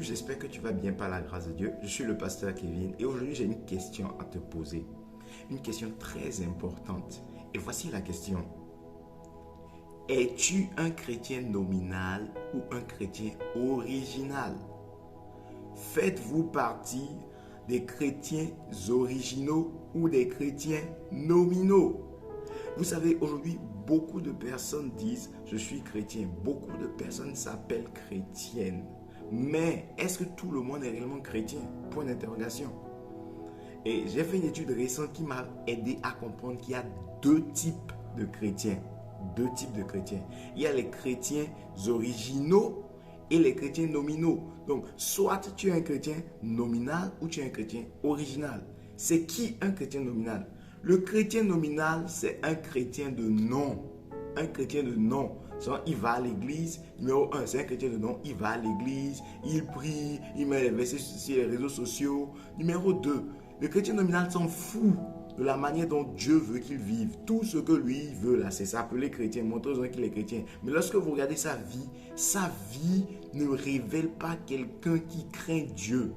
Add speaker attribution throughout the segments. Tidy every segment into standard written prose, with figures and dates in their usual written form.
Speaker 1: j'espère que tu vas bien par la grâce de Dieu. Je suis le pasteur Kevin et aujourd'hui j'ai une question à te poser. Une question très importante. Et voici la question. Es-tu un chrétien nominal ou un chrétien original? Faites-vous partie des chrétiens originaux ou des chrétiens nominaux? Vous savez, aujourd'hui, beaucoup de personnes disent « je suis chrétien ». Beaucoup de personnes s'appellent chrétiennes. Mais est-ce que tout le monde est réellement chrétien? Point d'interrogation. Et j'ai fait une étude récente qui m'a aidé à comprendre qu'il y a deux types de chrétiens. Deux types de chrétiens. Il y a les chrétiens originaux et les chrétiens nominaux. Donc, soit tu es un chrétien nominal ou tu es un chrétien original. C'est qui un chrétien nominal? Le chrétien nominal, c'est un chrétien de nom. Un chrétien de nom. Soit il va à l'église, numéro 1, c'est un chrétien de nom, il va à l'église, il prie, il met les versets sur les réseaux sociaux. Numéro 2, le chrétien nominal s'en fout de la manière dont Dieu veut qu'il vive. Tout ce que lui veut là, c'est s'appeler chrétien, montrer aux gens qu'il est chrétien. Mais lorsque vous regardez sa vie ne révèle pas quelqu'un qui craint Dieu.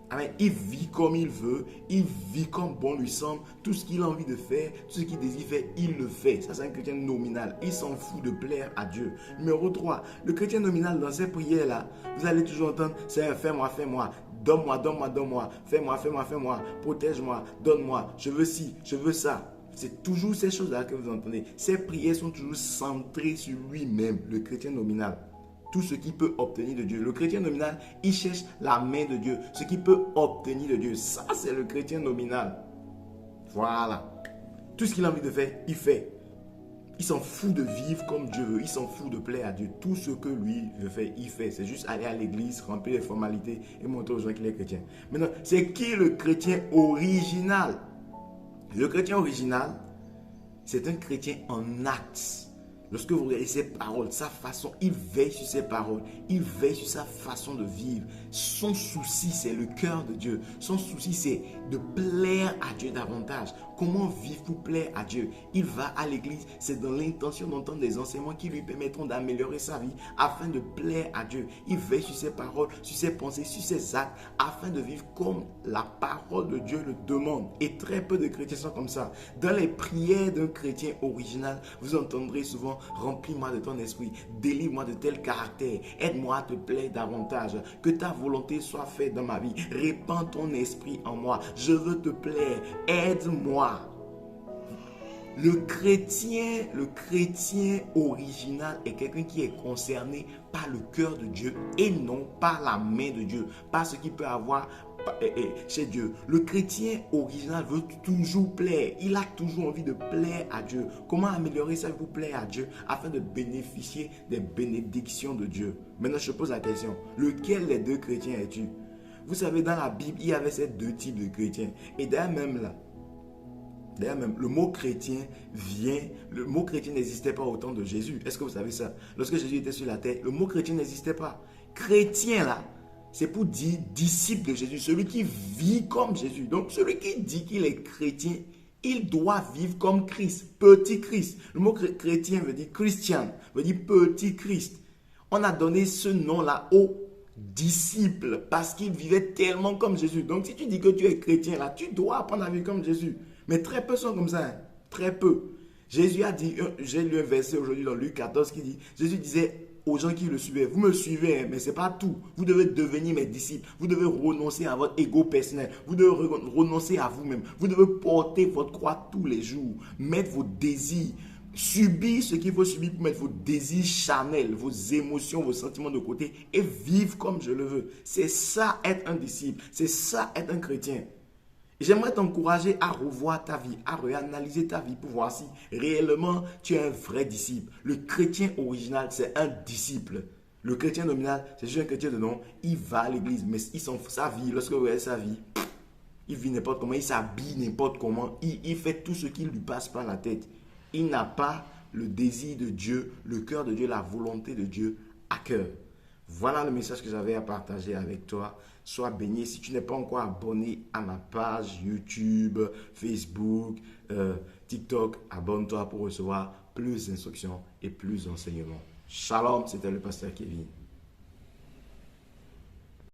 Speaker 1: Amen. Il vit comme il veut, il vit comme bon lui semble, tout ce qu'il a envie de faire, tout ce qu'il désire faire, il le fait. Ça, c'est un chrétien nominal. Il s'en fout de plaire à Dieu. Numéro 3, le chrétien nominal, dans ses prières-là, vous allez toujours entendre, c'est fais-moi, fais-moi, donne-moi, donne-moi, donne-moi, fais-moi, fais-moi, fais-moi, protège-moi, donne-moi, je veux ci, je veux ça. C'est toujours ces choses-là que vous entendez. Ces prières sont toujours centrées sur lui-même, le chrétien nominal. Tout ce qu'il peut obtenir de Dieu. Le chrétien nominal, il cherche la main de Dieu. Ce qu'il peut obtenir de Dieu. Ça, c'est le chrétien nominal. Voilà. Tout ce qu'il a envie de faire, il fait. Il s'en fout de vivre comme Dieu veut. Il s'en fout de plaire à Dieu. Tout ce que lui veut faire, il fait. C'est juste aller à l'église, remplir les formalités et montrer aux gens qu'il est chrétien. Maintenant, c'est qui le chrétien original? Le chrétien original, c'est un chrétien en actes. Lorsque vous regardez ses paroles, sa façon, il veille sur ses paroles, il veille sur sa façon de vivre. Son souci, c'est le cœur de Dieu. Son souci, c'est de plaire à Dieu davantage. Comment vivre pour plaire à Dieu? Il va à l'église, c'est dans l'intention d'entendre des enseignements qui lui permettront d'améliorer sa vie afin de plaire à Dieu. Il veille sur ses paroles, sur ses pensées, sur ses actes afin de vivre comme la parole de Dieu le demande. Et très peu de chrétiens sont comme ça. Dans les prières d'un chrétien original, vous entendrez souvent « Remplis-moi de ton esprit, délivre-moi de tel caractère, aide-moi à te plaire davantage, que ta volonté soit faite dans ma vie, répands ton esprit en moi, je veux te plaire, aide-moi. » Le chrétien original est quelqu'un qui est concerné par le cœur de Dieu et non par la main de Dieu, par ce qu'il peut avoir chez Dieu. Le chrétien original veut toujours plaire. Il a toujours envie de plaire à Dieu. Comment améliorer ça pour plaire à Dieu afin de bénéficier des bénédictions de Dieu? Maintenant, je pose la question. Lequel des deux chrétiens es-tu? Vous savez, dans la Bible, il y avait ces deux types de chrétiens. Et d'ailleurs même, le mot chrétien n'existait pas au temps de Jésus. Est-ce que vous savez ça? Lorsque Jésus était sur la terre, le mot chrétien n'existait pas. Chrétien là, c'est pour dire disciple de Jésus, celui qui vit comme Jésus. Donc celui qui dit qu'il est chrétien, il doit vivre comme Christ, petit Christ. Le mot chrétien veut dire Christian, veut dire petit Christ. On a donné ce nom-là aux disciples parce qu'ils vivaient tellement comme Jésus. Donc si tu dis que tu es chrétien là, tu dois apprendre à vivre comme Jésus. Mais très peu sont comme ça, hein? Très peu. Jésus a dit, j'ai lu un verset aujourd'hui dans Luc 14 qui dit, Jésus disait aux gens qui le suivaient, vous me suivez, hein, mais ce n'est pas tout. Vous devez devenir mes disciples. Vous devez renoncer à votre ego personnel. Vous devez renoncer à vous-même. Vous devez porter votre croix tous les jours. Mettre vos désirs. Subir ce qu'il faut subir pour mettre vos désirs charnels, vos émotions, vos sentiments de côté et vivre comme je le veux. C'est ça être un disciple. C'est ça être un chrétien. J'aimerais t'encourager à revoir ta vie, à réanalyser ta vie pour voir si réellement tu es un vrai disciple. Le chrétien original, c'est un disciple. Le chrétien nominal, c'est juste un chrétien de nom. Il va à l'église, mais il s'en fout sa vie. Lorsque vous regardez sa vie, il vit n'importe comment, il s'habille n'importe comment. Il fait tout ce qui lui passe par la tête. Il n'a pas le désir de Dieu, le cœur de Dieu, la volonté de Dieu à cœur. Voilà le message que j'avais à partager avec toi. Sois béni. Si tu n'es pas encore abonné à ma page YouTube, Facebook, TikTok, abonne-toi pour recevoir plus d'instructions et plus d'enseignements. Shalom, c'était le pasteur Kevin.